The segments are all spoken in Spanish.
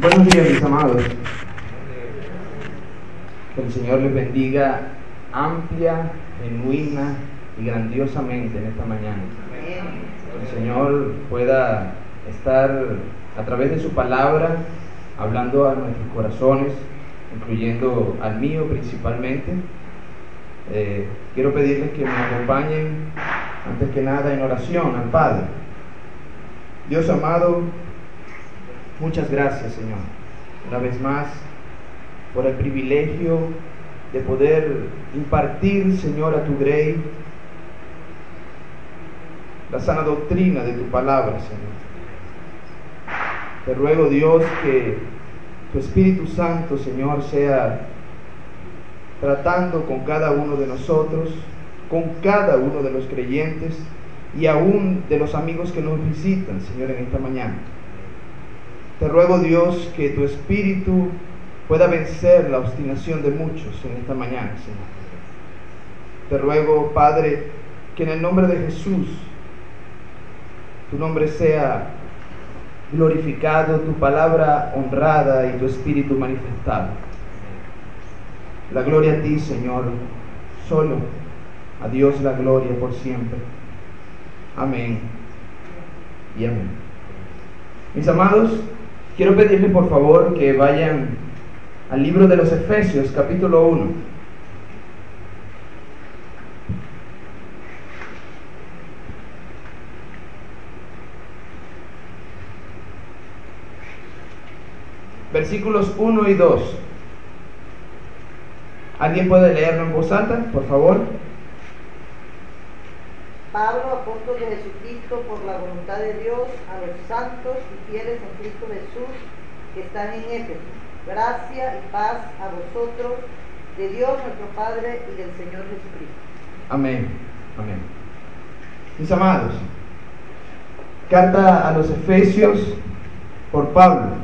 Buenos días, mis amados. Que el Señor les bendiga amplia, genuina y grandiosamente en esta mañana. Que el Señor pueda estar a través de su palabra hablando a nuestros corazones, incluyendo al mío principalmente. Quiero pedirles que me acompañen antes que nada en oración al Padre. Dios amado, muchas gracias, Señor, una vez más por el privilegio de poder impartir, Señor, a tu grey la sana doctrina de tu palabra, Señor. Te ruego, Dios, que tu Espíritu Santo, Señor, sea tratando con cada uno de nosotros, con cada uno de los creyentes y aún de los amigos que nos visitan, Señor, en esta mañana. Te ruego, Dios, que tu Espíritu pueda vencer la obstinación de muchos en esta mañana, Señor. Te ruego, Padre, que en el nombre de Jesús tu nombre sea glorificado, tu palabra honrada y tu Espíritu manifestado. La gloria a ti, Señor, solo a Dios la gloria por siempre. Amén y amén. Mis amados, quiero pedirles por favor que vayan al libro de los Efesios, capítulo 1. Versículos 1 y 2. ¿Alguien puede leerlo en voz alta, por favor? Pablo, apóstol de Jesucristo, por la voluntad de Dios, a los santos y fieles en Cristo Jesús que están en Éfeso. Gracia y paz a vosotros, de Dios nuestro Padre y del Señor Jesucristo. Amén, amén. Mis amados, carta a los Efesios por Pablo.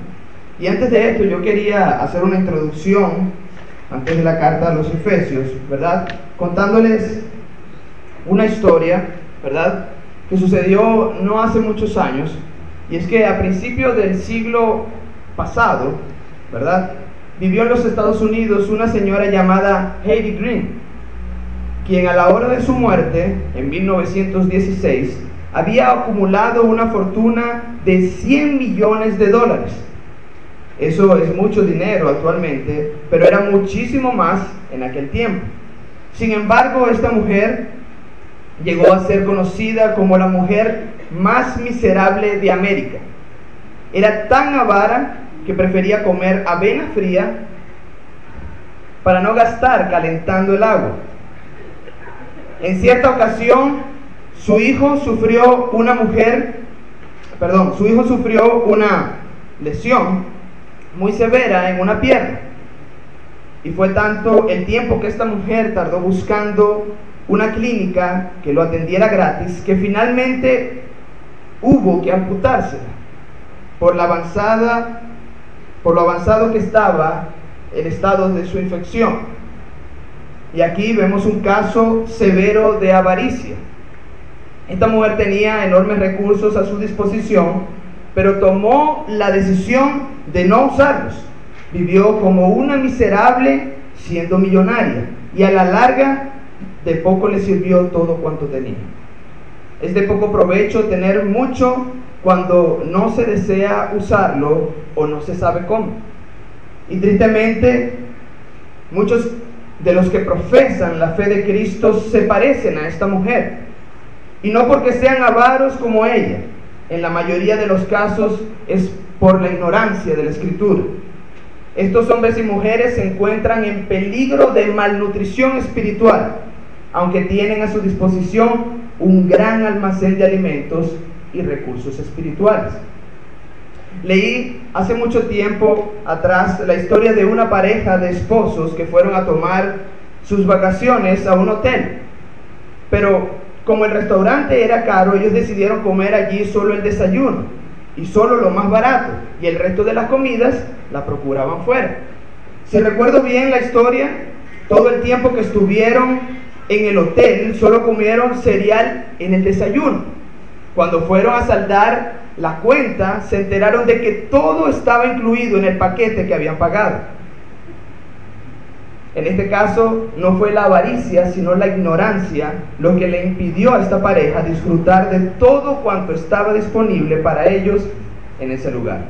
Y antes de esto yo quería hacer una introducción, antes de la carta a los Efesios, ¿verdad? Contándoles una historia, ¿verdad?, que sucedió no hace muchos años, y es que a principios del siglo pasado, ¿verdad?, vivió en los Estados Unidos una señora llamada Heidi Green, quien a la hora de su muerte, en 1916, había acumulado una fortuna de $100 millones. Eso es mucho dinero actualmente, pero era muchísimo más en aquel tiempo. Sin embargo, esta mujer llegó a ser conocida como la mujer más miserable de América. Era tan avara que prefería comer avena fría para no gastar calentando el agua. En cierta ocasión, su hijo sufrió una lesión muy severa en una pierna. Y fue tanto el tiempo que esta mujer tardó buscando una clínica que lo atendiera gratis, que finalmente hubo que amputársela por lo avanzado que estaba el estado de su infección. Y aquí vemos un caso severo de avaricia. Esta mujer tenía enormes recursos a su disposición, pero tomó la decisión de no usarlos. Vivió como una miserable siendo millonaria, y a la larga de poco le sirvió todo cuanto tenía. Es de poco provecho tener mucho cuando no se desea usarlo o no se sabe cómo. Y tristemente, muchos de los que profesan la fe de Cristo se parecen a esta mujer, y no porque sean avaros como ella. En la mayoría de los casos es por la ignorancia de la Escritura. Estos hombres y mujeres se encuentran en peligro de malnutrición espiritual, aunque tienen a su disposición un gran almacén de alimentos y recursos espirituales. Leí hace mucho tiempo atrás la historia de una pareja de esposos que fueron a tomar sus vacaciones a un hotel, pero como el restaurante era caro, ellos decidieron comer allí solo el desayuno y solo lo más barato, y el resto de las comidas la procuraban fuera. Si recuerdo bien la historia, todo el tiempo que estuvieron en el hotel solo comieron cereal en el desayuno. Cuando fueron a saldar la cuenta, se enteraron de que todo estaba incluido en el paquete que habían pagado. En este caso, no fue la avaricia, sino la ignorancia lo que le impidió a esta pareja disfrutar de todo cuanto estaba disponible para ellos en ese lugar.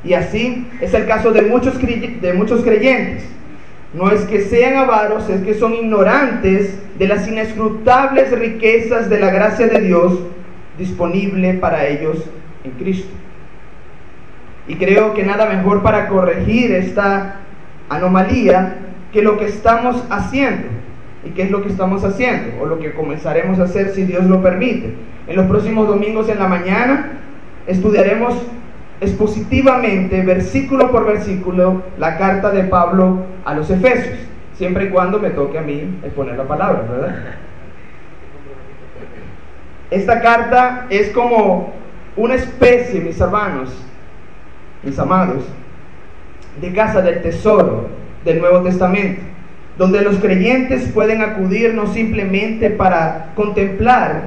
Y así es el caso de muchos creyentes. No es que sean avaros, es que son ignorantes de las inescrutables riquezas de la gracia de Dios disponible para ellos en Cristo. Y creo que nada mejor para corregir esta anomalía que lo que estamos haciendo. ¿Y qué es lo que estamos haciendo? O lo que comenzaremos a hacer si Dios lo permite. En los próximos domingos en la mañana estudiaremos expositivamente, versículo por versículo, la carta de Pablo a los Efesios, siempre y cuando me toque a mí exponer la palabra, ¿verdad? Esta carta es como una especie, mis hermanos, mis amados, de casa del tesoro del Nuevo Testamento, donde los creyentes pueden acudir no simplemente para contemplar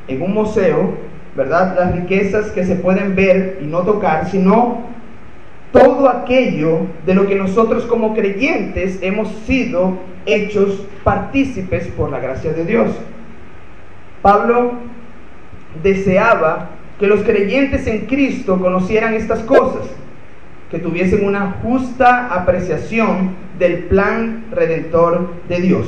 en un museo, ¿verdad?, las riquezas que se pueden ver y no tocar, sino todo aquello de lo que nosotros como creyentes hemos sido hechos partícipes por la gracia de Dios. Pablo deseaba que los creyentes en Cristo conocieran estas cosas, que tuviesen una justa apreciación del plan redentor de Dios,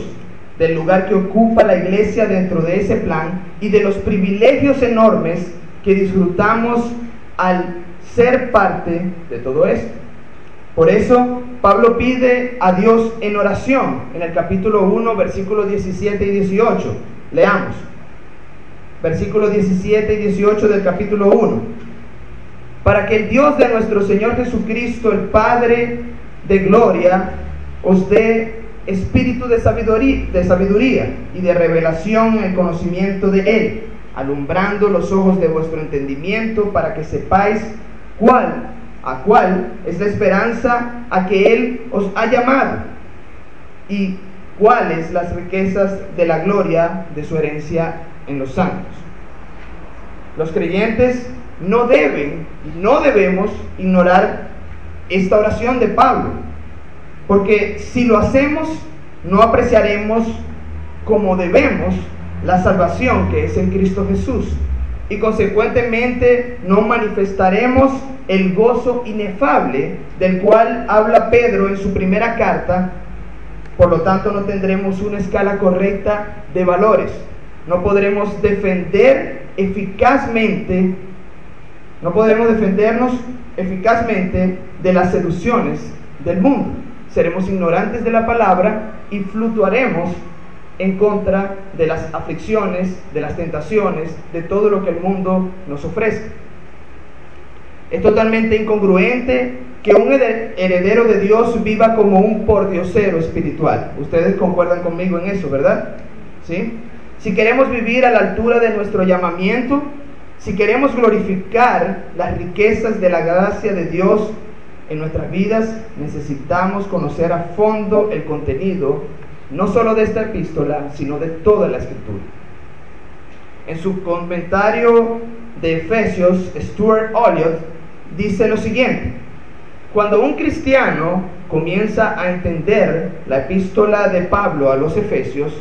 del lugar que ocupa la iglesia dentro de ese plan y de los privilegios enormes que disfrutamos al ser parte de todo esto. Por eso Pablo pide a Dios en oración en el capítulo 1, versículos 17 y 18. Leamos versículos 17 y 18 del capítulo 1. Para que el Dios de nuestro Señor Jesucristo, el Padre de gloria, os dé espíritu de sabiduría y de revelación en el conocimiento de Él, alumbrando los ojos de vuestro entendimiento, para que sepáis cuál es la esperanza a que Él os ha llamado, y cuáles las riquezas de la gloria de su herencia en los santos. Los creyentes no deben y no debemos ignorar esta oración de Pablo, porque si lo hacemos, no apreciaremos como debemos la salvación que es en Cristo Jesús, y consecuentemente no manifestaremos el gozo inefable del cual habla Pedro en su primera carta. Por lo tanto, no tendremos una escala correcta de valores, no podremos defendernos eficazmente de las seducciones del mundo. Seremos ignorantes de la palabra y fluctuaremos en contra de las aflicciones, de las tentaciones, de todo lo que el mundo nos ofrece. Es totalmente incongruente que un heredero de Dios viva como un pordiosero espiritual. Ustedes concuerdan conmigo en eso, ¿verdad? ¿Sí? Si queremos vivir a la altura de nuestro llamamiento, si queremos glorificar las riquezas de la gracia de Dios en nuestras vidas, necesitamos conocer a fondo el contenido, no solo de esta epístola, sino de toda la Escritura. En su comentario de Efesios, Stuart Olyott dice lo siguiente: cuando un cristiano comienza a entender la epístola de Pablo a los Efesios,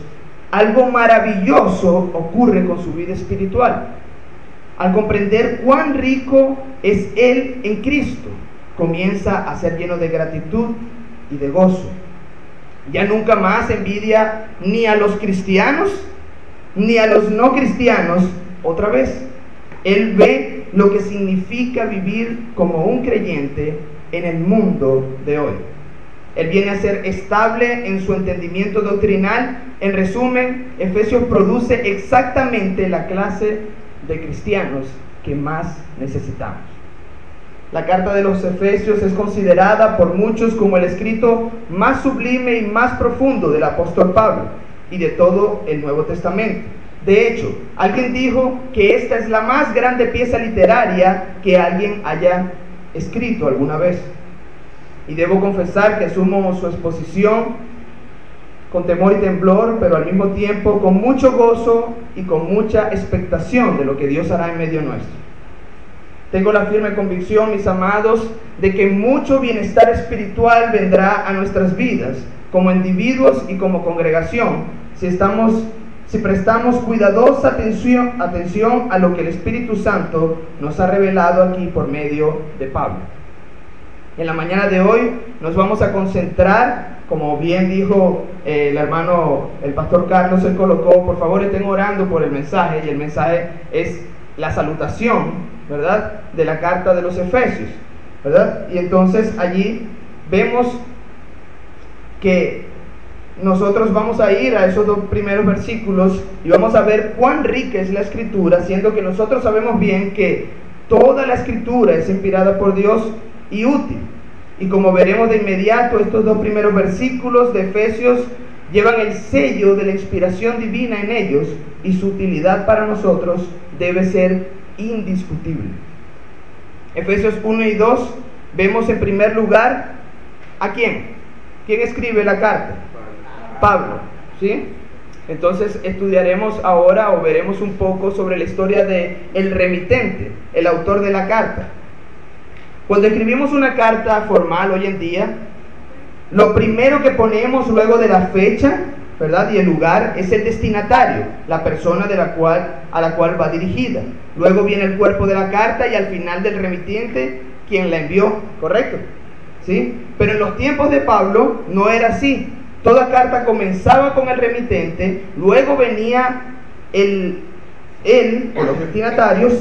algo maravilloso ocurre con su vida espiritual. Al comprender cuán rico es Él en Cristo, comienza a ser lleno de gratitud y de gozo. Ya nunca más envidia ni a los cristianos ni a los no cristianos otra vez. Él ve lo que significa vivir como un creyente en el mundo de hoy. Él viene a ser estable en su entendimiento doctrinal. En resumen, Efesios produce exactamente la clase de cristianos que más necesitamos. La carta de los Efesios es considerada por muchos como el escrito más sublime y más profundo del apóstol Pablo y de todo el Nuevo Testamento. De hecho, alguien dijo que esta es la más grande pieza literaria que alguien haya escrito alguna vez. Y debo confesar que asumo su exposición con temor y temblor, pero al mismo tiempo con mucho gozo y con mucha expectación de lo que Dios hará en medio nuestro. tengo la firme convicción, mis amados, de que mucho bienestar espiritual vendrá a nuestras vidas, como individuos y como congregación, si prestamos cuidadosa atención a lo que el Espíritu Santo nos ha revelado aquí por medio de Pablo. En la mañana de hoy nos vamos a concentrar, como bien dijo el hermano, el pastor Carlos, él colocó, por favor estén orando por el mensaje, y el mensaje es la salutación, ¿verdad?, de la carta de los Efesios, ¿verdad? Y entonces allí vemos que nosotros vamos a ir a esos 2 primeros versículos y vamos a ver cuán rica es la Escritura, siendo que nosotros sabemos bien que toda la Escritura es inspirada por Dios y útil. Y como veremos de inmediato, estos 2 primeros versículos de Efesios llevan el sello de la inspiración divina en ellos, y su utilidad para nosotros debe ser indiscutible. Efesios 1 y 2, vemos en primer lugar, ¿a quién? ¿Quién escribe la carta? Pablo, ¿sí? Entonces estudiaremos ahora, o veremos un poco sobre la historia de el remitente, el autor de la carta. Cuando escribimos una carta formal hoy en día, lo primero que ponemos luego de la fecha, ¿verdad?, y el lugar, es el destinatario, la persona a la cual va dirigida. Luego viene el cuerpo de la carta y al final del remitiente, quien la envió, ¿correcto? ¿Sí? Pero en los tiempos de Pablo no era así. Toda carta comenzaba con el remitente, luego venía él o los destinatarios,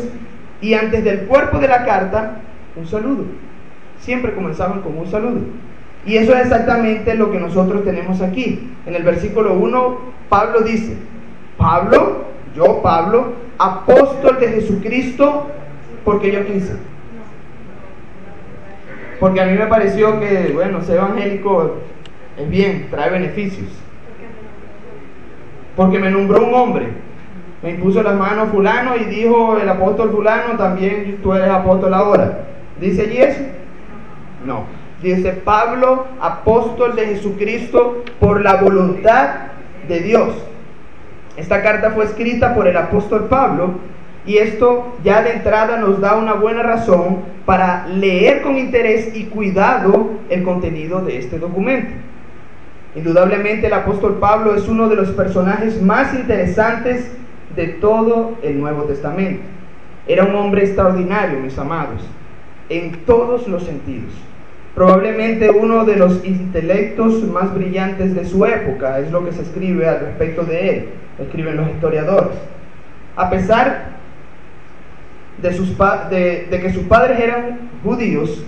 y antes del cuerpo de la carta, un saludo. Siempre comenzaban con un saludo. Y eso es exactamente lo que nosotros tenemos aquí. En el versículo 1, Pablo dice: Pablo, yo Pablo, apóstol de Jesucristo, porque yo quise. Porque a mí me pareció que, bueno, ser evangélico es bien, trae beneficios. Porque me nombró un hombre, me impuso las manos fulano y dijo el apóstol fulano, también tú eres apóstol ahora. ¿Dice allí eso? No. Dice Pablo, apóstol de Jesucristo por la voluntad de Dios. Esta carta fue escrita por el apóstol Pablo, y esto ya de entrada nos da una buena razón para leer con interés y cuidado el contenido de este documento. Indudablemente el apóstol Pablo es uno de los personajes más interesantes de todo el Nuevo Testamento. Era un hombre extraordinario, mis amados, en todos los sentidos. Probablemente uno de los intelectos más brillantes de su época, es lo que se escribe al respecto de él, escriben los historiadores. A pesar de que sus padres eran judíos,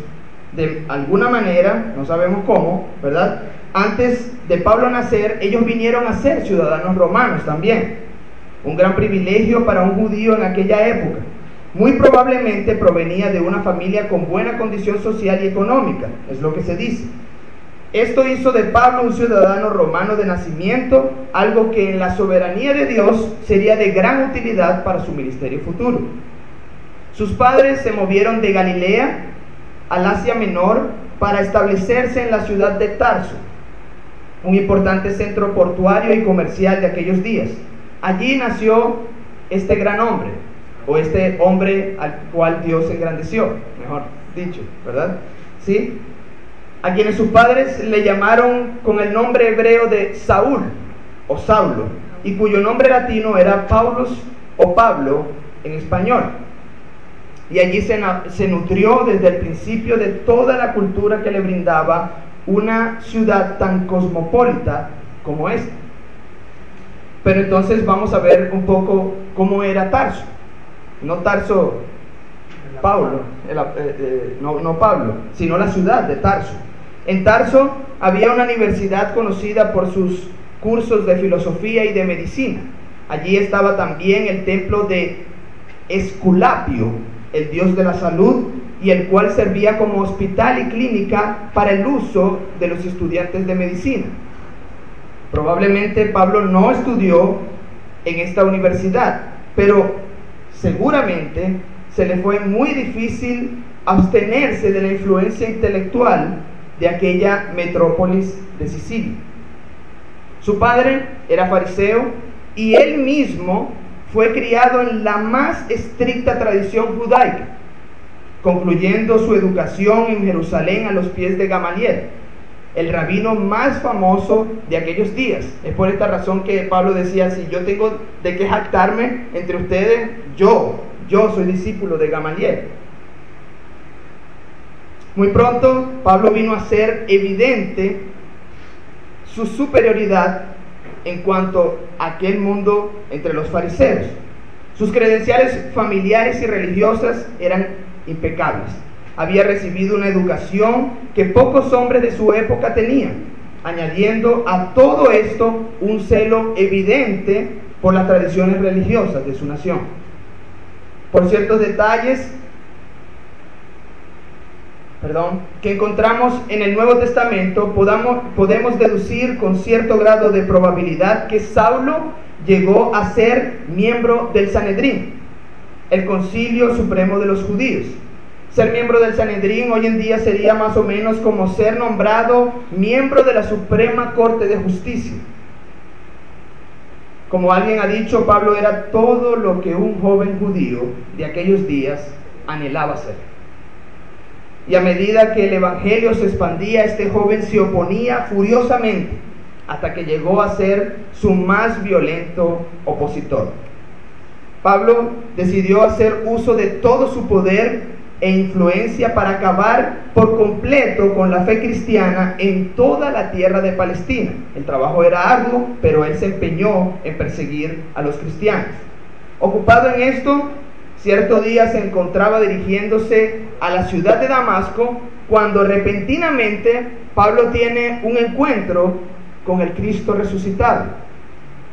de alguna manera, no sabemos cómo, ¿verdad?, antes de Pablo nacer, ellos vinieron a ser ciudadanos romanos también. Un gran privilegio para un judío en aquella época. Muy probablemente provenía de una familia con buena condición social y económica, es lo que se dice. Esto hizo de Pablo un ciudadano romano de nacimiento, algo que en la soberanía de Dios sería de gran utilidad para su ministerio futuro. Sus padres se movieron de Galilea al Asia Menor para establecerse en la ciudad de Tarso, un importante centro portuario y comercial de aquellos días. Allí nació este gran hombre, o este hombre al cual Dios engrandeció, mejor dicho, ¿verdad? ¿Sí? A quienes sus padres le llamaron con el nombre hebreo de Saúl o Saulo, y cuyo nombre latino era Paulus o Pablo en español. Y allí se nutrió desde el principio de toda la cultura que le brindaba una ciudad tan cosmopolita como esta. Pero entonces vamos a ver un poco cómo era Tarso. No Tarso Pablo, no Pablo, sino la ciudad de Tarso. En Tarso había una universidad conocida por sus cursos de filosofía y de medicina. Allí estaba también el templo de Esculapio, el dios de la salud, y el cual servía como hospital y clínica para el uso de los estudiantes de medicina. Probablemente Pablo no estudió en esta universidad, pero seguramente se le fue muy difícil abstenerse de la influencia intelectual de aquella metrópolis de Sicilia. Su padre era fariseo y él mismo fue criado en la más estricta tradición judaica. concluyendo su educación en Jerusalén a los pies de Gamaliel, el rabino más famoso de aquellos días. Es por esta razón que Pablo decía, si yo tengo de qué jactarme entre ustedes, yo soy discípulo de Gamaliel. Muy pronto Pablo vino a ser evidente su superioridad en cuanto a aquel mundo entre los fariseos. Sus credenciales familiares y religiosas eran impecables. Había recibido una educación que pocos hombres de su época tenían, añadiendo a todo esto un celo evidente por las tradiciones religiosas de su nación. Por ciertos detalles que encontramos en el Nuevo Testamento, podemos deducir con cierto grado de probabilidad que Saulo llegó a ser miembro del Sanedrín, el concilio supremo de los judíos. Ser miembro del Sanedrín hoy en día sería más o menos como ser nombrado miembro de la Suprema Corte de Justicia. Como alguien ha dicho, Pablo era todo lo que un joven judío de aquellos días anhelaba ser. Y a medida que el evangelio se expandía, este joven se oponía furiosamente hasta que llegó a ser su más violento opositor. Pablo decidió hacer uso de todo su poder e influencia para acabar por completo con la fe cristiana en toda la tierra de Palestina. El trabajo era arduo, pero él se empeñó en perseguir a los cristianos. Ocupado en esto, cierto día se encontraba dirigiéndose a la ciudad de Damasco cuando repentinamente Pablo tiene un encuentro con el Cristo resucitado.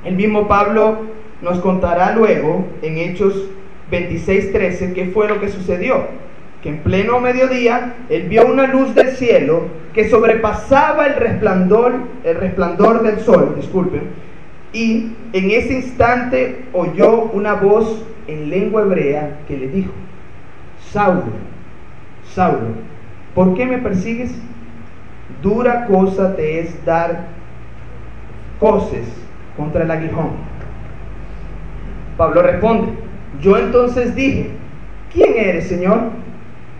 El mismo Pablo nos contará luego en Hechos 26:13 qué fue lo que sucedió. Que en pleno mediodía él vio una luz del cielo que sobrepasaba el resplandor del sol, y en ese instante oyó una voz en lengua hebrea que le dijo: Saulo, Saulo, ¿por qué me persigues? Dura cosa te es dar coces contra el aguijón. Pablo responde: yo entonces dije, ¿quién eres, Señor?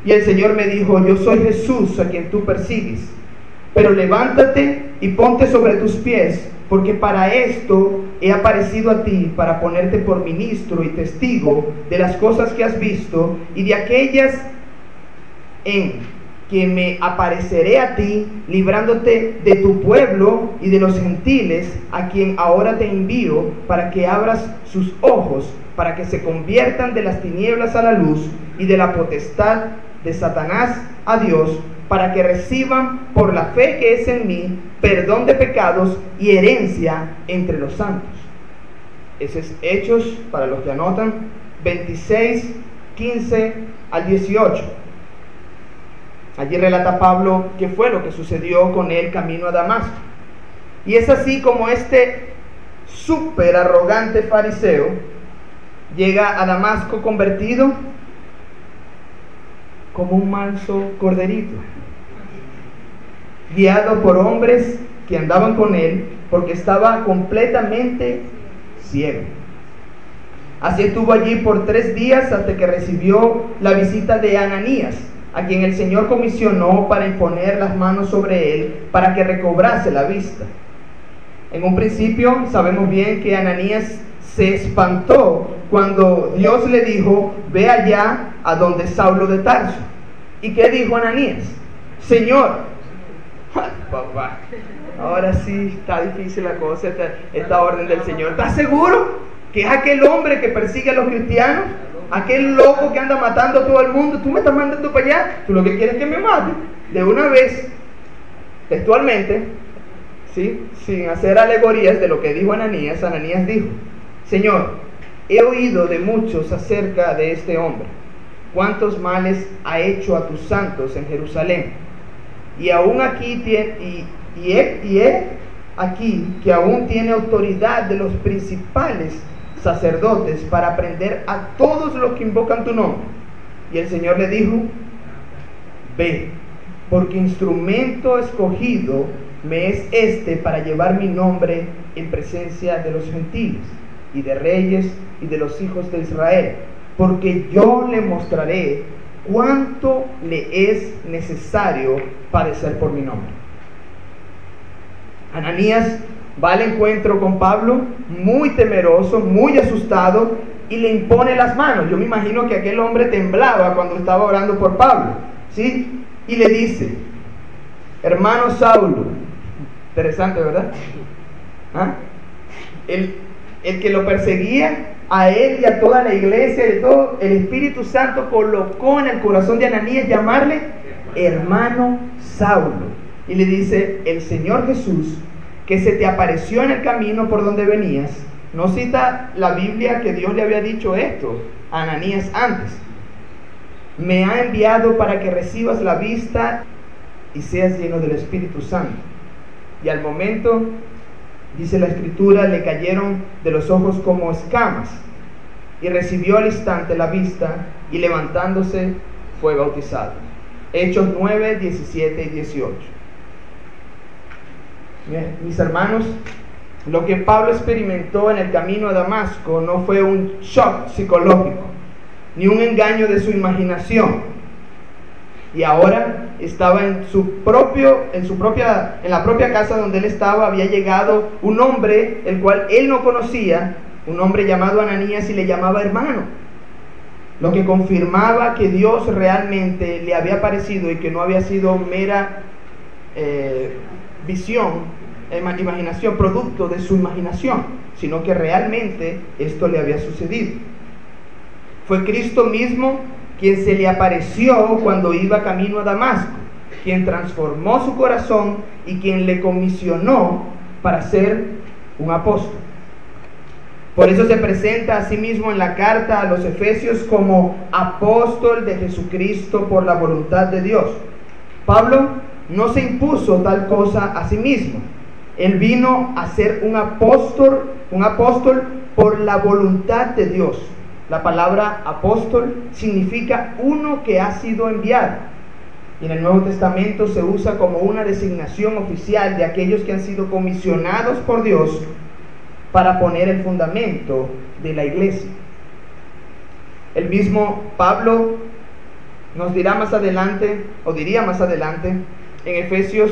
Y el Señor me dijo: yo soy Jesús a quien tú persigues. Pero levántate y ponte sobre tus pies, porque para esto he aparecido a ti, para ponerte por ministro y testigo de las cosas que has visto y de aquellas en que me apareceré a ti, librándote de tu pueblo y de los gentiles, a quien ahora te envío, para que abras sus ojos, para que se conviertan de las tinieblas a la luz y de la potestad de Satanás a Dios, para que reciban por la fe que es en mí perdón de pecados y herencia entre los santos. Ese es Hechos, para los que anotan, 26, 15 al 18. Allí relata Pablo qué fue lo que sucedió con él camino a Damasco. Y es así como este súper arrogante fariseo llega a Damasco convertido como un manso corderito, guiado por hombres que andaban con él, porque estaba completamente ciego. Así estuvo allí por 3 días hasta que recibió la visita de Ananías, a quien el Señor comisionó para imponer las manos sobre él para que recobrase la vista. En un principio sabemos bien que Ananías se espantó cuando Dios le dijo: ve allá a donde Saulo de Tarso. ¿Y qué dijo Ananías? Señor, papá, ahora sí está difícil la cosa, esta orden del Señor. ¿Estás seguro que es aquel hombre que persigue a los cristianos? Aquel loco que anda matando a todo el mundo. ¿Tú me estás mandando para allá? ¿Tú lo que quieres es que me mate? De una vez, textualmente, ¿sí? Sin hacer alegorías de lo que dijo Ananías, Ananías dijo: Señor, he oído de muchos acerca de este hombre, cuántos males ha hecho a tus santos en Jerusalén, y aún aquí he aquí que aún tiene autoridad de los principales sacerdotes para prender a todos los que invocan tu nombre. Y el Señor le dijo: ve, porque instrumento escogido me es este para llevar mi nombre en presencia de los gentiles y de reyes y de los hijos de Israel, porque yo le mostraré ¿cuánto le es necesario padecer por mi nombre? Ananías va al encuentro con Pablo, muy temeroso, muy asustado, y le impone las manos. Yo me imagino que aquel hombre temblaba cuando estaba orando por Pablo, ¿sí? Y le dice: hermano Saulo. Interesante, ¿verdad? ¿Ah? El que lo perseguía, a él y a toda la iglesia y todo, el Espíritu Santo colocó en el corazón de Ananías llamarle hermano Saulo. Y le dice: el Señor Jesús, que se te apareció en el camino por donde venías. No cita la Biblia que Dios le había dicho esto a Ananías antes. Me ha enviado para que recibas la vista y seas lleno del Espíritu Santo. Y al momento, dice la Escritura, le cayeron de los ojos como escamas, y recibió al instante la vista, y levantándose fue bautizado. Hechos 9, 17 y 18. Bien, mis hermanos, lo que Pablo experimentó en el camino a Damasco no fue un shock psicológico, ni un engaño de su imaginación. Y ahora estaba en la propia casa donde él estaba. Había llegado un hombre el cual él no conocía, un hombre llamado Ananías, y le llamaba hermano, lo que confirmaba que Dios realmente le había aparecido y que no había sido mera visión, imaginación, producto de su imaginación, sino que realmente esto le había sucedido. Fue Cristo mismo quien se le apareció cuando iba camino a Damasco, quien transformó su corazón y quien le comisionó para ser un apóstol. Por eso se presenta a sí mismo en la carta a los Efesios como apóstol de Jesucristo por la voluntad de Dios. Pablo no se impuso tal cosa a sí mismo. Él vino a ser un apóstol por la voluntad de Dios. La palabra apóstol significa uno que ha sido enviado. Y en el Nuevo Testamento se usa como una designación oficial de aquellos que han sido comisionados por Dios para poner el fundamento de la iglesia. El mismo Pablo nos dirá más adelante, o diría más adelante, en Efesios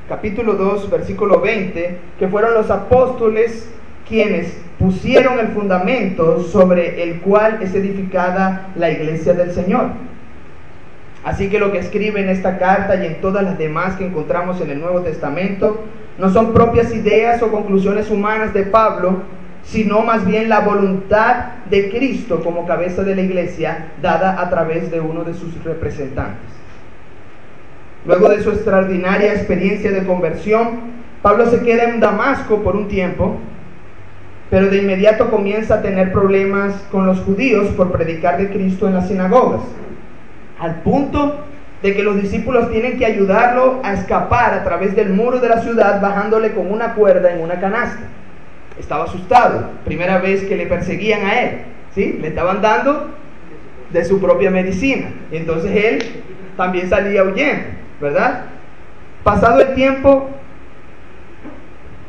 capítulo 2, versículo 20, que fueron los apóstoles quienes pusieron el fundamento sobre el cual es edificada la iglesia del Señor. Así que lo que escribe en esta carta y en todas las demás que encontramos en el Nuevo Testamento no son propias ideas o conclusiones humanas de Pablo, sino más bien la voluntad de Cristo como cabeza de la iglesia, dada a través de uno de sus representantes. Luego de su extraordinaria experiencia de conversión, Pablo se queda en Damasco por un tiempo, pero de inmediato comienza a tener problemas con los judíos por predicar de Cristo en las sinagogas, al punto de que los discípulos tienen que ayudarlo a escapar a través del muro de la ciudad, bajándole con una cuerda en una canasta. Estaba asustado, primera vez que le perseguían a él, ¿sí? Le estaban dando de su propia medicina, y entonces él también salía huyendo, ¿verdad? Pasado el tiempo,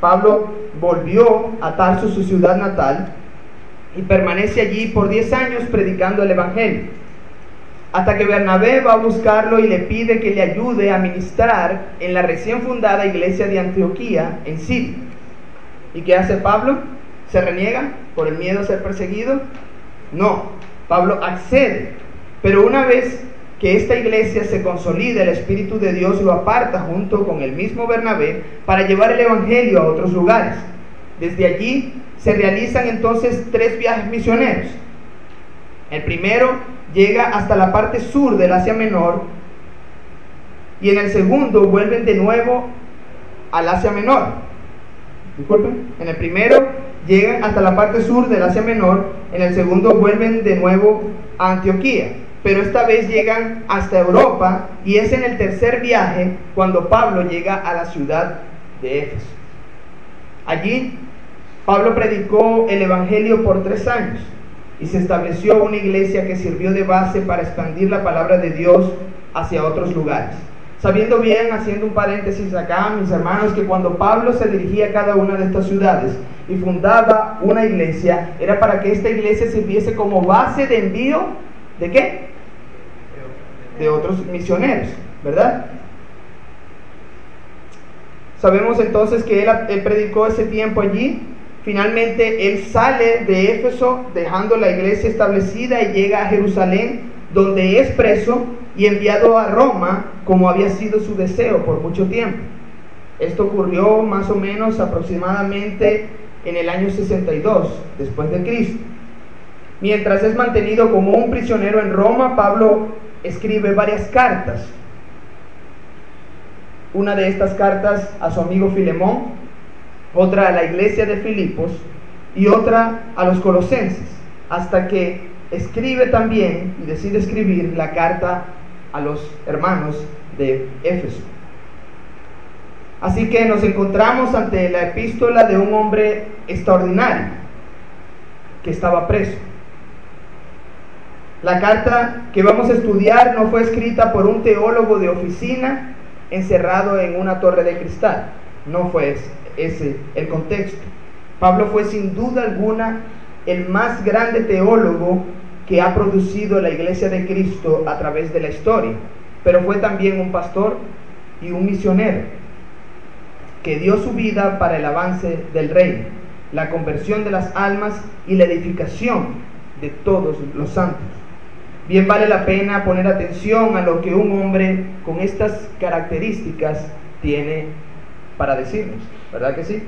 Pablo volvió a Tarso, su ciudad natal, y permanece allí por 10 años predicando el Evangelio, hasta que Bernabé va a buscarlo y le pide que le ayude a ministrar en la recién fundada iglesia de Antioquía en Siria. ¿Y qué hace Pablo? ¿Se reniega por el miedo a ser perseguido? No, Pablo accede, pero una vez que esta iglesia se consolida, el Espíritu de Dios lo aparta junto con el mismo Bernabé para llevar el Evangelio a otros lugares. Desde allí se realizan entonces 3 viajes misioneros. El primero llega hasta la parte sur del Asia Menor, y en el segundo vuelven de nuevo al Asia Menor. Disculpen, en el primero llegan hasta la parte sur del Asia Menor, en el segundo vuelven de nuevo a Antioquía, pero esta vez llegan hasta Europa, y es en el tercer viaje cuando Pablo llega a la ciudad de Éfeso. Allí Pablo predicó el Evangelio por 3 años y se estableció una iglesia que sirvió de base para expandir la palabra de Dios hacia otros lugares. Sabiendo bien, haciendo un paréntesis acá, mis hermanos, que cuando Pablo se dirigía a cada una de estas ciudades y fundaba una iglesia, era para que esta iglesia sirviese como base de envío, ¿de qué? de otros misioneros, ¿verdad? Sabemos entonces que él predicó ese tiempo allí. Finalmente él sale de Éfeso dejando la iglesia establecida y llega a Jerusalén, donde es preso y enviado a Roma, como había sido su deseo por mucho tiempo. Esto ocurrió más o menos aproximadamente en el año 62 después de Cristo. Mientras es mantenido como un prisionero en Roma, Pablo escribe varias cartas. Una de estas cartas a su amigo Filemón, otra a la iglesia de Filipos y otra a los colosenses, hasta que escribe también y decide escribir la carta a los hermanos de Éfeso. Así que nos encontramos ante la epístola de un hombre extraordinario que estaba preso. La carta que vamos a estudiar no fue escrita por un teólogo de oficina encerrado en una torre de cristal. No fue ese el contexto. Pablo fue sin duda alguna el más grande teólogo que ha producido la iglesia de Cristo a través de la historia, pero fue también un pastor y un misionero que dio su vida para el avance del reino, la conversión de las almas y la edificación de todos los santos. Bien vale la pena poner atención a lo que un hombre con estas características tiene para decirnos, ¿verdad que sí?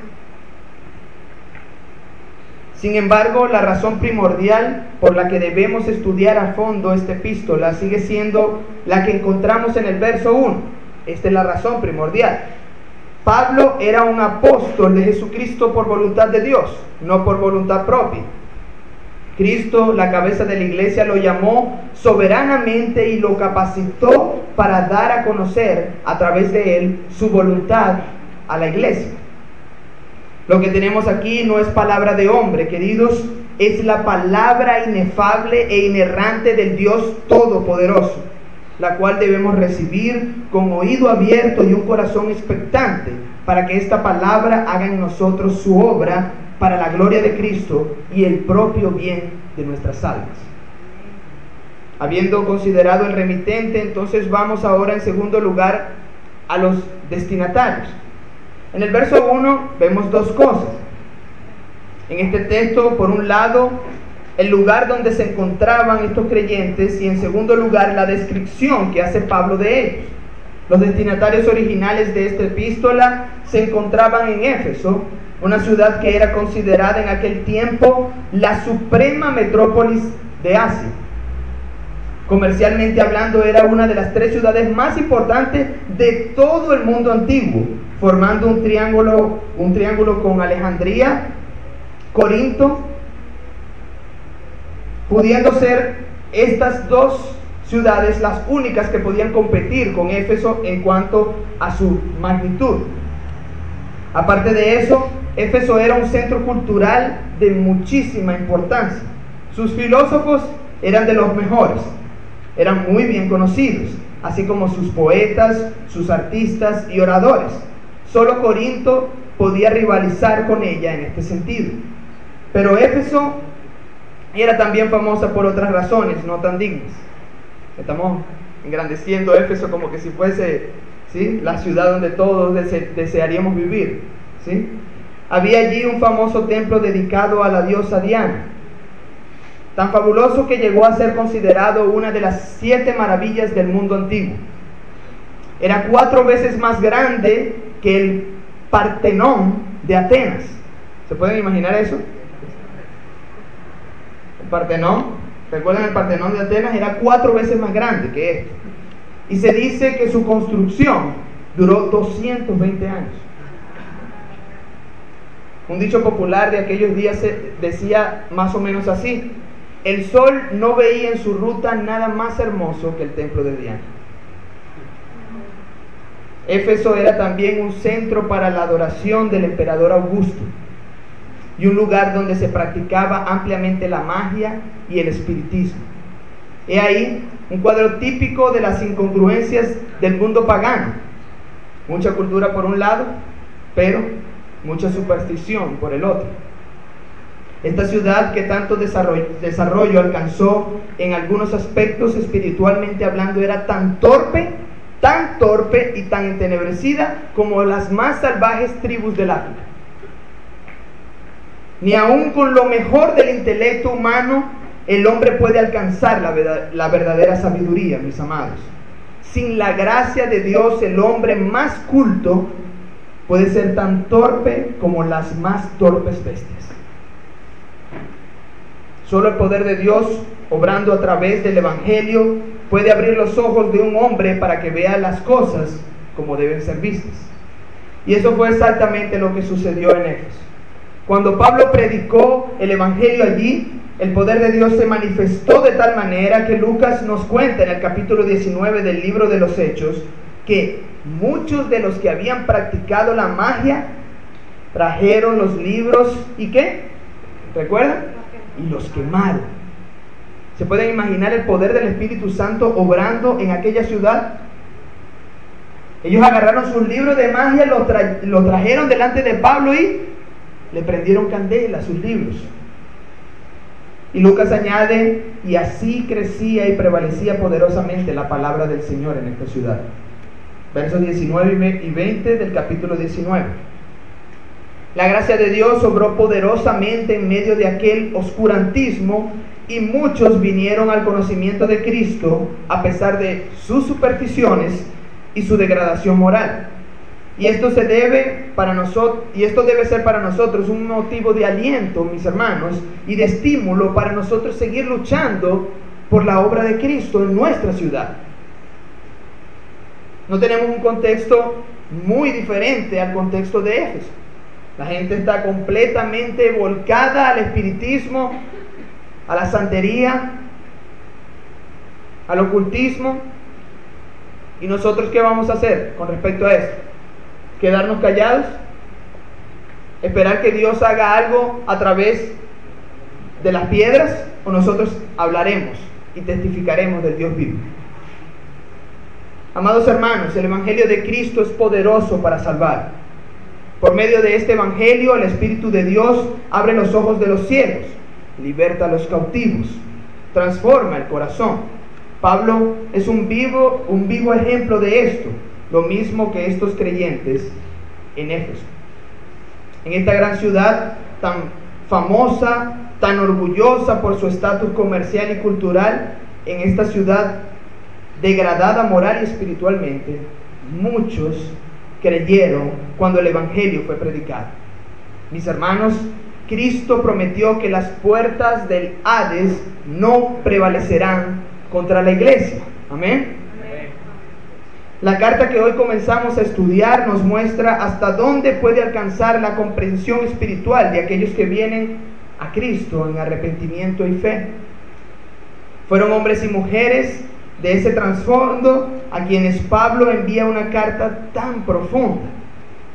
Sin embargo, la razón primordial por la que debemos estudiar a fondo esta epístola sigue siendo la que encontramos en el verso 1. Esta es la razón primordial. Pablo era un apóstol de Jesucristo por voluntad de Dios, no por voluntad propia. Cristo, la cabeza de la iglesia, lo llamó soberanamente y lo capacitó para dar a conocer a través de él su voluntad a la iglesia. Lo que tenemos aquí no es palabra de hombre, queridos, es la palabra inefable e inerrante del Dios Todopoderoso, la cual debemos recibir con oído abierto y un corazón expectante, para que esta palabra haga en nosotros su obra para la gloria de Cristo y el propio bien de nuestras almas. Habiendo considerado el remitente, entonces vamos ahora en segundo lugar a los destinatarios. En el verso 1 vemos dos cosas. En este texto, por un lado, el lugar donde se encontraban estos creyentes, y en segundo lugar, la descripción que hace Pablo de ellos. Los destinatarios originales de esta epístola se encontraban en Éfeso, una ciudad que era considerada en aquel tiempo la suprema metrópolis de Asia. Comercialmente hablando, era una de las 3 ciudades más importantes de todo el mundo antiguo, formando un triángulo con Alejandría, Corinto, pudiendo ser estas 2 ciudades las únicas que podían competir con Éfeso en cuanto a su magnitud. Aparte de eso, Éfeso era un centro cultural de muchísima importancia. Sus filósofos eran de los mejores, eran muy bien conocidos, así como sus poetas, sus artistas y oradores. Solo Corinto podía rivalizar con ella en este sentido. Pero Éfeso era también famosa por otras razones no tan dignas. Estamos engrandeciendo Éfeso como que si fuese, ¿sí?, la ciudad donde todos desearíamos vivir, ¿sí? Había allí un famoso templo dedicado a la diosa Diana, tan fabuloso que llegó a ser considerado una de las 7 maravillas del mundo antiguo. Era 4 veces más grande que el Partenón de Atenas. ¿Se pueden imaginar eso? El Partenón, ¿recuerdan el Partenón de Atenas? Era 4 veces más grande que esto. Y se dice que su construcción duró 220 años. Un dicho popular de aquellos días decía más o menos así: el sol no veía en su ruta nada más hermoso que el templo de Diana. Éfeso era también un centro para la adoración del emperador Augusto y un lugar donde se practicaba ampliamente la magia y el espiritismo. He ahí un cuadro típico de las incongruencias del mundo pagano: mucha cultura por un lado, pero mucha superstición por el otro. Esta ciudad que tanto desarrollo alcanzó en algunos aspectos espiritualmente hablando era tan torpe y tan entenebrecida como las más salvajes tribus del África. Ni aun con lo mejor del intelecto humano el hombre puede alcanzar la verdadera sabiduría, mis amados. Sin la gracia de Dios, el hombre más culto puede ser tan torpe como las más torpes bestias. Solo el poder de Dios, obrando a través del Evangelio, puede abrir los ojos de un hombre para que vea las cosas como deben ser vistas. Y eso fue exactamente lo que sucedió en Éfeso. Cuando Pablo predicó el Evangelio allí, el poder de Dios se manifestó de tal manera que Lucas nos cuenta en el capítulo 19 del libro de los Hechos que muchos de los que habían practicado la magia trajeron los libros y ¿qué? ¿Recuerdan? Y los quemaron. ¿Se pueden imaginar el poder del Espíritu Santo obrando en aquella ciudad? Ellos agarraron sus libros de magia, lo trajeron delante de Pablo y le prendieron candela a sus libros. Y Lucas añade, y así crecía y prevalecía poderosamente la palabra del Señor en esta ciudad. Versos 19 y 20 del capítulo 19. La gracia de Dios obró poderosamente en medio de aquel oscurantismo y muchos vinieron al conocimiento de Cristo a pesar de sus supersticiones y su degradación moral. Y esto debe ser para nosotros un motivo de aliento, mis hermanos, y de estímulo para nosotros seguir luchando por la obra de Cristo en nuestra ciudad. No tenemos un contexto muy diferente al contexto de Éfeso. La gente está completamente volcada al espiritismo, a la santería, al ocultismo. ¿Y nosotros qué vamos a hacer con respecto a esto? ¿Quedarnos callados? ¿Esperar que Dios haga algo a través de las piedras? ¿O nosotros hablaremos y testificaremos del Dios vivo? Amados hermanos, el Evangelio de Cristo es poderoso para salvar. Por medio de este Evangelio, el Espíritu de Dios abre los ojos de los ciegos, liberta a los cautivos, transforma el corazón. Pablo es un vivo ejemplo de esto, lo mismo que estos creyentes en Éfeso. En esta gran ciudad tan famosa, tan orgullosa por su estatus comercial y cultural, en esta ciudad degradada moral y espiritualmente, muchos creyeron cuando el Evangelio fue predicado. Mis hermanos, Cristo prometió que las puertas del Hades no prevalecerán contra la iglesia. Amén. La carta que hoy comenzamos a estudiar nos muestra hasta dónde puede alcanzar la comprensión espiritual de aquellos que vienen a Cristo en arrepentimiento y fe. Fueron hombres y mujeres de ese trasfondo a quienes Pablo envía una carta tan profunda.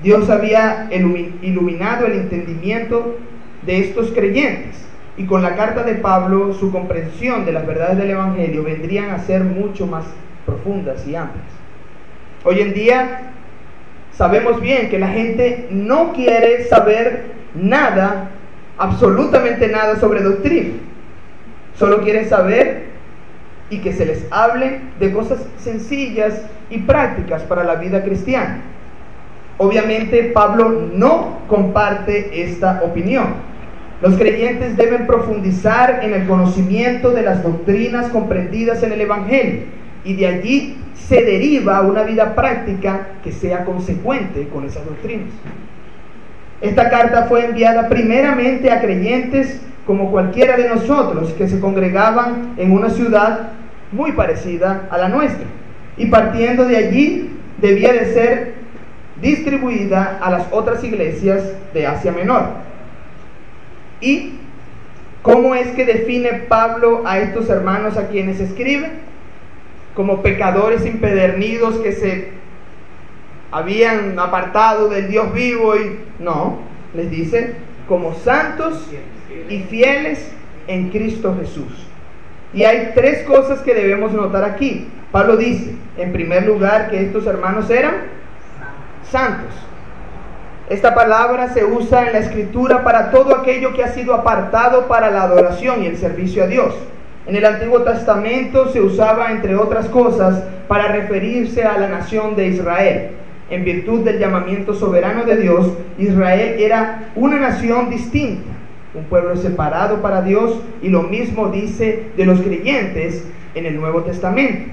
Dios había iluminado el entendimiento de estos creyentes, y con la carta de Pablo su comprensión de las verdades del Evangelio vendrían a ser mucho más profundas y amplias. Hoy en día sabemos bien que la gente no quiere saber nada, absolutamente nada sobre doctrina. Solo quieren saber y que se les hable de cosas sencillas y prácticas para la vida cristiana. Obviamente Pablo no comparte esta opinión. Los creyentes deben profundizar en el conocimiento de las doctrinas comprendidas en el Evangelio, y de allí se deriva una vida práctica que sea consecuente con esas doctrinas. Esta carta fue enviada primeramente a creyentes como cualquiera de nosotros que se congregaban en una ciudad muy parecida a la nuestra, y partiendo de allí debía de ser distribuida a las otras iglesias de Asia Menor. ¿Y cómo es que define Pablo a estos hermanos a quienes escribe? Como pecadores impedernidos que se habían apartado del Dios vivo, y no, les dice como santos y fieles en Cristo Jesús. Y hay tres cosas que debemos notar aquí. Pablo dice, en primer lugar, que estos hermanos eran santos. Esta palabra se usa en la Escritura para todo aquello que ha sido apartado para la adoración y el servicio a Dios. En el Antiguo Testamento se usaba, entre otras cosas, para referirse a la nación de Israel. En virtud del llamamiento soberano de Dios, Israel era una nación distinta, un pueblo separado para Dios, y lo mismo dice de los creyentes en el Nuevo Testamento.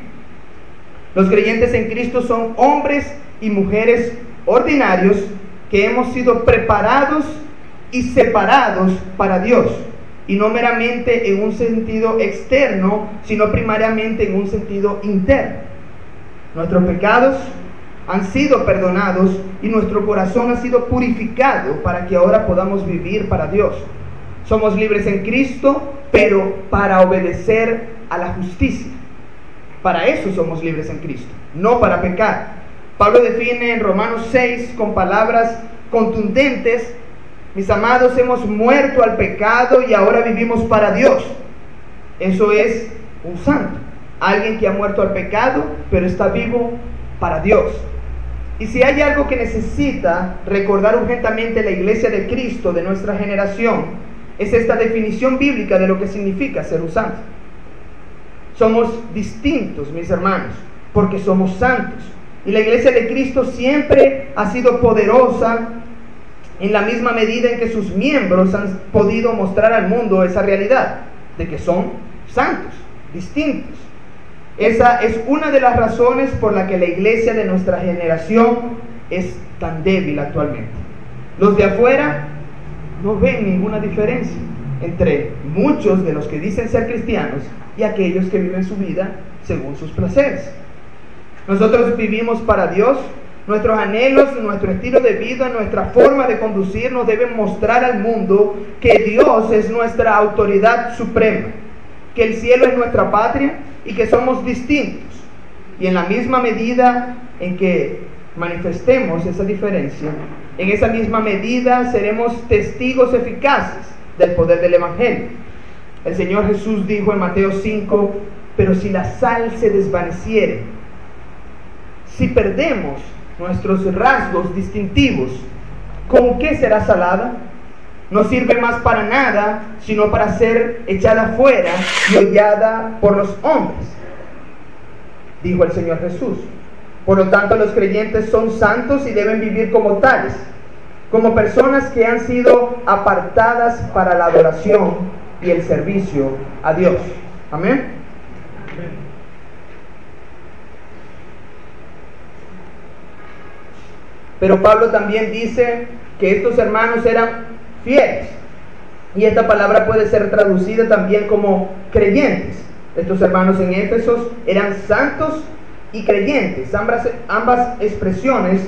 Los creyentes en Cristo son hombres y mujeres ordinarios que hemos sido preparados y separados para Dios, y no meramente en un sentido externo, sino primariamente en un sentido interno. Nuestros pecados han sido perdonados y nuestro corazón ha sido purificado para que ahora podamos vivir para Dios. Somos libres en Cristo, pero para obedecer a la justicia. Para eso somos libres en Cristo, no para pecar. Pablo define en Romanos 6 con palabras contundentes: mis amados, hemos muerto al pecado y ahora vivimos para Dios. Eso es un santo, alguien que ha muerto al pecado, pero está vivo para Dios. Y si hay algo que necesita recordar urgentemente la iglesia de Cristo de nuestra generación, es esta definición bíblica de lo que significa ser un santo. Somos distintos, mis hermanos, porque somos santos. Y la iglesia de Cristo siempre ha sido poderosa en la misma medida en que sus miembros han podido mostrar al mundo esa realidad de que son santos, distintos. Esa es una de las razones por la que la iglesia de nuestra generación es tan débil actualmente. Los de afuera no ven ninguna diferencia entre muchos de los que dicen ser cristianos y aquellos que viven su vida según sus placeres. Nosotros vivimos para Dios. Nuestros anhelos, nuestro estilo de vida, nuestra forma de conducirnos deben mostrar al mundo que Dios es nuestra autoridad suprema, que el cielo es nuestra patria y que somos distintos. Y en la misma medida en que manifestemos esa diferencia, en esa misma medida seremos testigos eficaces del poder del Evangelio. El Señor Jesús dijo en Mateo 5: pero si la sal se desvaneciere, si perdemos nuestros rasgos distintivos, ¿con qué será salada? No sirve más para nada, sino para ser echada fuera y hollada por los hombres, dijo el Señor Jesús. Por lo tanto, los creyentes son santos y deben vivir como tales, como personas que han sido apartadas para la adoración y el servicio a Dios. Amén. Pero Pablo también dice que estos hermanos eran fieles, y esta palabra puede ser traducida también como creyentes. Estos hermanos en Éfeso eran santos y creyentes. Ambas expresiones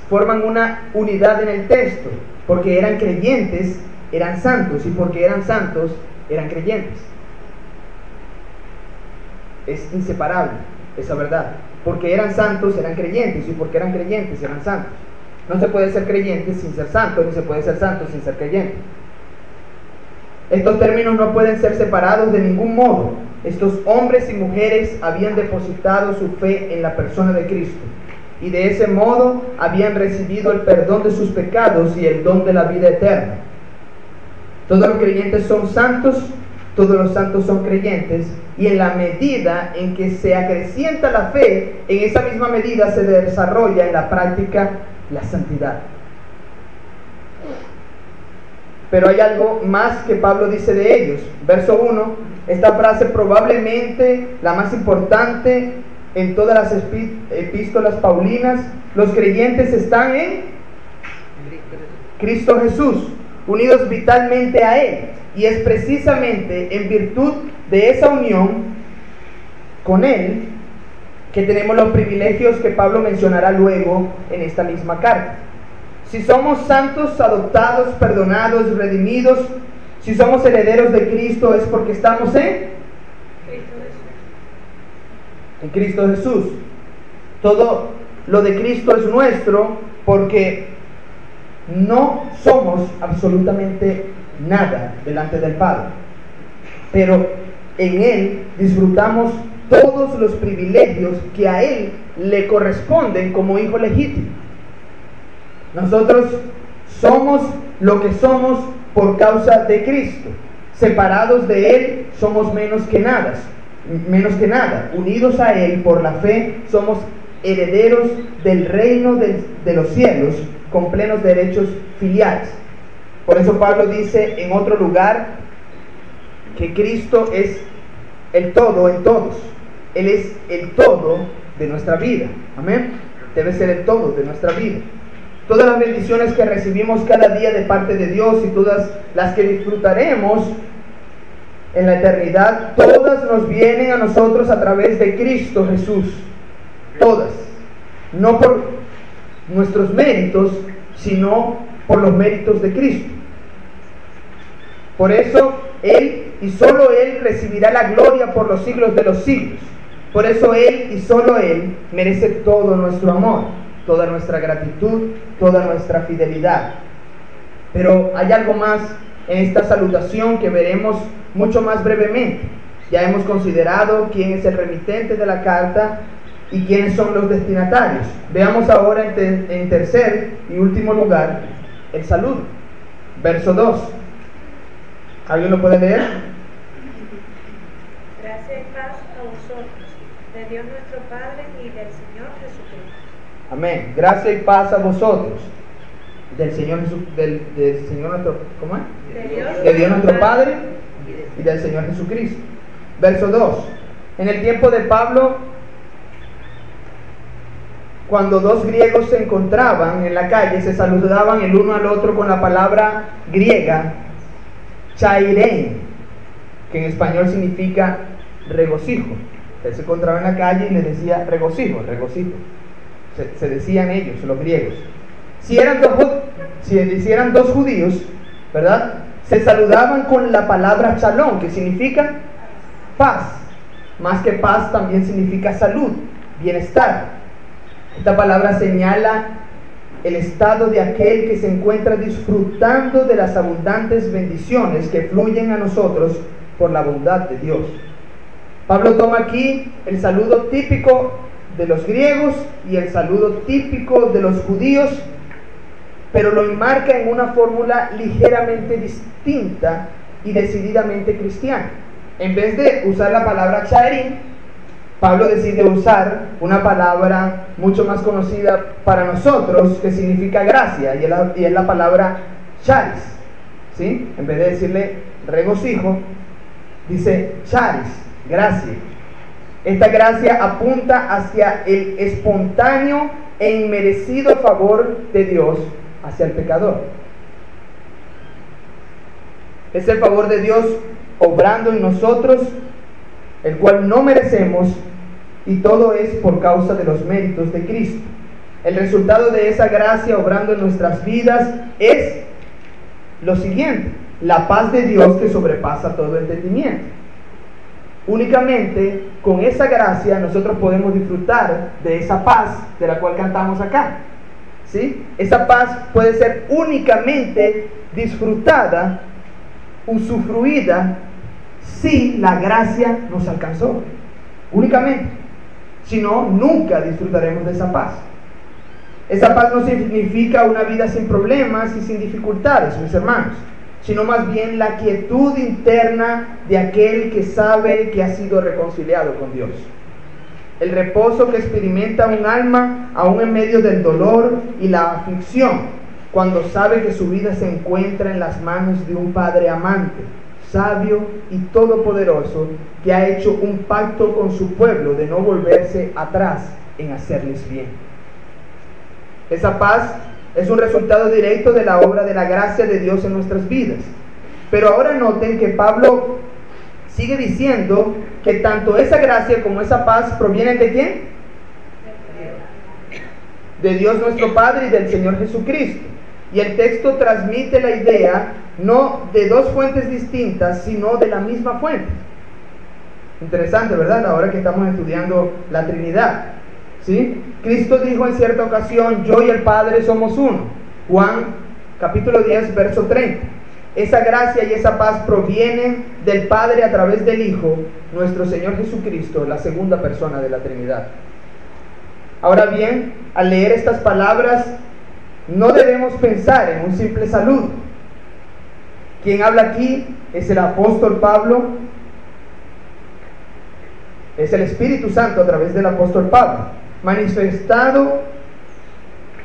forman una unidad en el texto, porque eran creyentes, eran santos, y porque eran santos, eran creyentes. Es inseparable esa verdad. Porque eran santos, eran creyentes, y porque eran creyentes, eran santos. No se puede ser creyente sin ser santo, ni se puede ser santo sin ser creyente. Estos términos no pueden ser separados de ningún modo. Estos hombres y mujeres habían depositado su fe en la persona de Cristo, y de ese modo habían recibido el perdón de sus pecados y el don de la vida eterna. Todos los creyentes son santos, todos los santos son creyentes, y en la medida en que se acrecienta la fe, en esa misma medida se desarrolla en la práctica la santidad. Pero hay algo más que Pablo dice de ellos. Verso 1, esta frase probablemente la más importante en todas las epístolas paulinas: los creyentes están en Cristo Jesús, unidos vitalmente a Él. Y es precisamente en virtud de esa unión con Él que tenemos los privilegios que Pablo mencionará luego en esta misma carta. Si somos santos, adoptados, perdonados, redimidos, si somos herederos de Cristo, es porque estamos en Cristo Jesús. Todo lo de Cristo es nuestro, porque no somos absolutamente nada delante del Padre, pero en Él disfrutamos todos los privilegios que a Él le corresponden como hijo legítimo. Nosotros somos lo que somos por causa de Cristo. Separados de Él somos menos que nada. Unidos a Él por la fe somos herederos del reino de los cielos con plenos derechos filiales. Por eso Pablo dice en otro lugar que Cristo es el todo en todos. Él es el todo de nuestra vida. Amén. Debe ser el todo de nuestra vida. Todas las bendiciones que recibimos cada día de parte de Dios y todas las que disfrutaremos en la eternidad, todas nos vienen a nosotros a través de Cristo Jesús. Todas. No por nuestros méritos, sino por los méritos de Cristo. Por eso Él y solo Él recibirá la gloria por los siglos de los siglos. Por eso Él y solo Él merece todo nuestro amor, toda nuestra gratitud, toda nuestra fidelidad. Pero hay algo más en esta salutación que veremos mucho más brevemente. Ya hemos considerado quién es el remitente de la carta y quiénes son los destinatarios. Veamos ahora en tercer y último lugar el saludo. Verso 2. ¿Alguien lo puede leer? Gracia y paz a vosotros, de Dios nuestro Padre y del Señor Jesucristo. Amén. Gracia y paz a vosotros, del Señor nuestro, ¿cómo es? De Dios nuestro Padre y del Señor Jesucristo. Verso 2. En el tiempo de Pablo, cuando dos griegos se encontraban en la calle, se saludaban el uno al otro con la palabra griega chairein, que en español significa regocijo. Él se encontraba en la calle y le decía regocijo. Se decían ellos, los griegos. Si eran dos judíos, ¿verdad? Se saludaban con la palabra shalom, que significa paz. Más que paz, también significa salud, bienestar. Esta palabra señala el estado de aquel que se encuentra disfrutando de las abundantes bendiciones que fluyen a nosotros por la bondad de Dios. Pablo toma aquí el saludo típico de los griegos y el saludo típico de los judíos, pero lo enmarca en una fórmula ligeramente distinta y decididamente cristiana. En vez de usar la palabra chairin, Pablo decide usar una palabra mucho más conocida para nosotros que significa gracia, y es la palabra charis, ¿sí? En vez de decirle regocijo, dice charis, gracia. Esta gracia apunta hacia el espontáneo e inmerecido favor de Dios hacia el pecador. Es el favor de Dios obrando en nosotros, el cual no merecemos, y todo es por causa de los méritos de Cristo. El resultado de esa gracia obrando en nuestras vidas es lo siguiente: la paz de Dios que sobrepasa todo entendimiento. Únicamente con esa gracia nosotros podemos disfrutar de esa paz de la cual cantamos acá, ¿sí? Esa paz puede ser únicamente disfrutada, usufruida, si la gracia nos alcanzó. Únicamente. Si no, nunca disfrutaremos de esa paz. Esa paz no significa una vida sin problemas y sin dificultades, mis hermanos, sino más bien la quietud interna de aquel que sabe que ha sido reconciliado con Dios. El reposo que experimenta un alma aún en medio del dolor y la aflicción, cuando sabe que su vida se encuentra en las manos de un Padre amante, sabio y todopoderoso, que ha hecho un pacto con su pueblo de no volverse atrás en hacerles bien. Esa paz es un resultado directo de la obra de la gracia de Dios en nuestras vidas. Pero ahora noten que Pablo sigue diciendo que tanto esa gracia como esa paz provienen ¿de quién? De Dios nuestro Padre y del Señor Jesucristo. Y el texto transmite la idea no de dos fuentes distintas, sino de la misma fuente. Interesante, ¿verdad? Ahora que estamos estudiando la Trinidad, ¿sí? Cristo dijo en cierta ocasión: yo y el Padre somos uno. Juan capítulo 10, verso 30. Esa gracia y esa paz provienen del Padre a través del Hijo, nuestro Señor Jesucristo, la segunda persona de la Trinidad. Ahora bien, al leer estas palabras, No debemos pensar en un simple saludo. Quien habla aquí es el apóstol Pablo, es el Espíritu Santo a través del apóstol Pablo, manifestando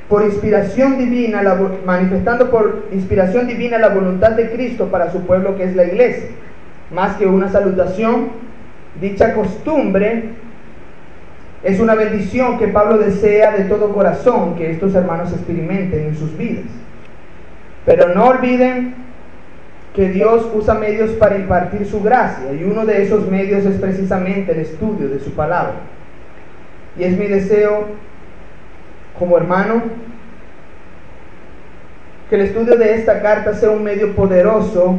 por inspiración divina, manifestando por inspiración divina la voluntad de Cristo para su pueblo que es la iglesia. Más que una salutación, dicha costumbre es una bendición que Pablo desea de todo corazón que estos hermanos experimenten en sus vidas. Pero no olviden que Dios usa medios para impartir su gracia, y uno de esos medios es precisamente el estudio de su palabra. Y es mi deseo como hermano que el estudio de esta carta sea un medio poderoso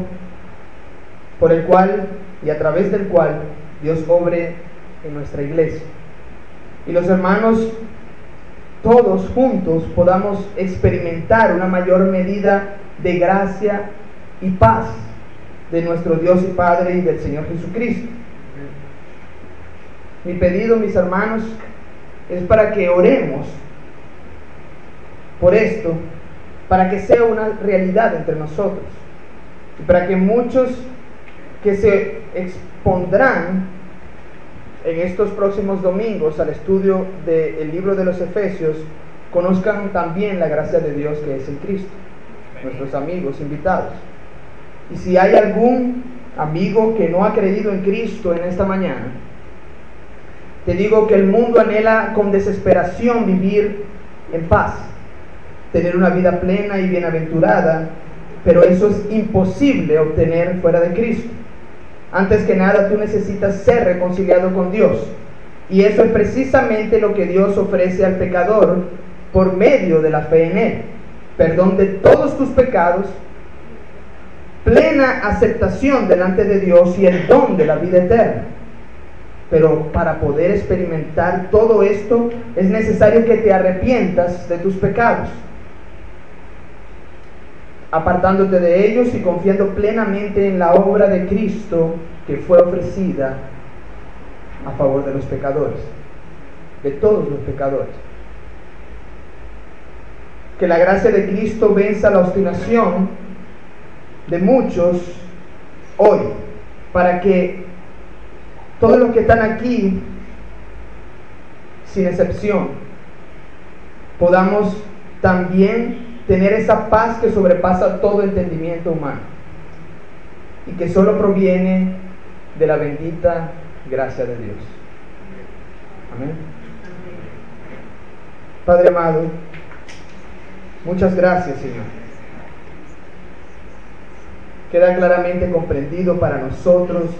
por el cual y a través del cual Dios obre en nuestra iglesia. Y los hermanos, todos juntos, podamos experimentar una mayor medida de gracia y paz de nuestro Dios y Padre y del Señor Jesucristo. Mi pedido, mis hermanos, es para que oremos por esto, para que sea una realidad entre nosotros, y para que muchos que se expondrán en estos próximos domingos al estudio del libro de los Efesios conozcan también la gracia de Dios que es en Cristo, nuestros amigos invitados. Y si hay algún amigo que no ha creído en Cristo en esta mañana, te digo que el mundo anhela con desesperación vivir en paz, tener una vida plena y bienaventurada, pero eso es imposible obtener fuera de Cristo. Antes que nada, tú necesitas ser reconciliado con Dios, y eso es precisamente lo que Dios ofrece al pecador por medio de la fe en Él: perdón de todos tus pecados, plena aceptación delante de Dios y el don de la vida eterna. Pero para poder experimentar todo esto es necesario que te arrepientas de tus pecados, apartándote de ellos y confiando plenamente en la obra de Cristo que fue ofrecida a favor de los pecadores, de todos los pecadores. Que la gracia de Cristo venza la obstinación de muchos hoy, para que todos los que están aquí, sin excepción, podamos también tener esa paz que sobrepasa todo entendimiento humano y que solo proviene de la bendita gracia de Dios. Amén. Padre amado, muchas gracias, Señor. Queda claramente comprendido para nosotros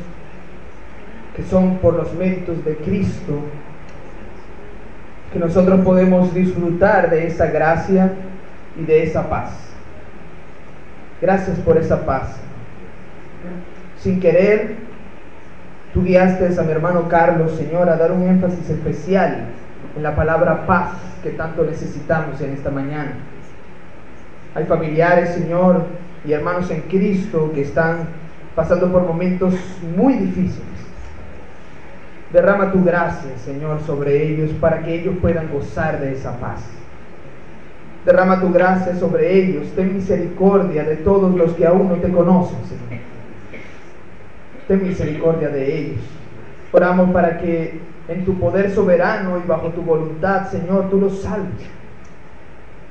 que son por los méritos de Cristo que nosotros podemos disfrutar de esa gracia y de esa paz. Gracias por esa paz. Sin querer, tú guiaste a mi hermano Carlos, Señor, a dar un énfasis especial en la palabra paz que tanto necesitamos en esta mañana. Hay familiares, Señor, y hermanos en Cristo que están pasando por momentos muy difíciles. Derrama tu gracia, Señor, sobre ellos para que ellos puedan gozar de esa paz. Derrama tu gracia sobre ellos. Ten misericordia de todos los que aún no te conocen, Señor. Ten misericordia de ellos. Oramos para que en tu poder soberano y bajo tu voluntad, Señor, tú los salves.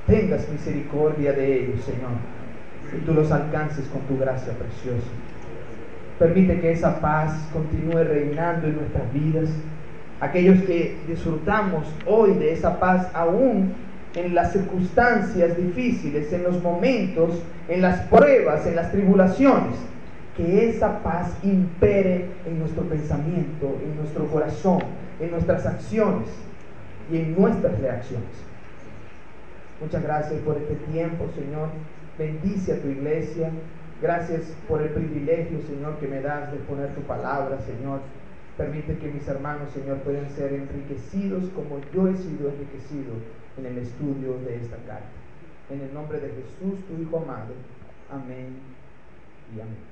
Tengas misericordia de ellos, Señor, y tú los alcances con tu gracia preciosa. Permite que esa paz continúe reinando en nuestras vidas. Aquellos que disfrutamos hoy de esa paz aún en las circunstancias difíciles, en los momentos, en las pruebas, en las tribulaciones, que esa paz impere en nuestro pensamiento, en nuestro corazón, en nuestras acciones y en nuestras reacciones. Muchas gracias por este tiempo, Señor. Bendice a tu iglesia. Gracias por el privilegio, Señor, que me das de exponer tu palabra, Señor. Permite que mis hermanos, Señor, puedan ser enriquecidos como yo he sido enriquecido en el estudio de esta carta. En el nombre de Jesús, tu Hijo amado. Amén y amén.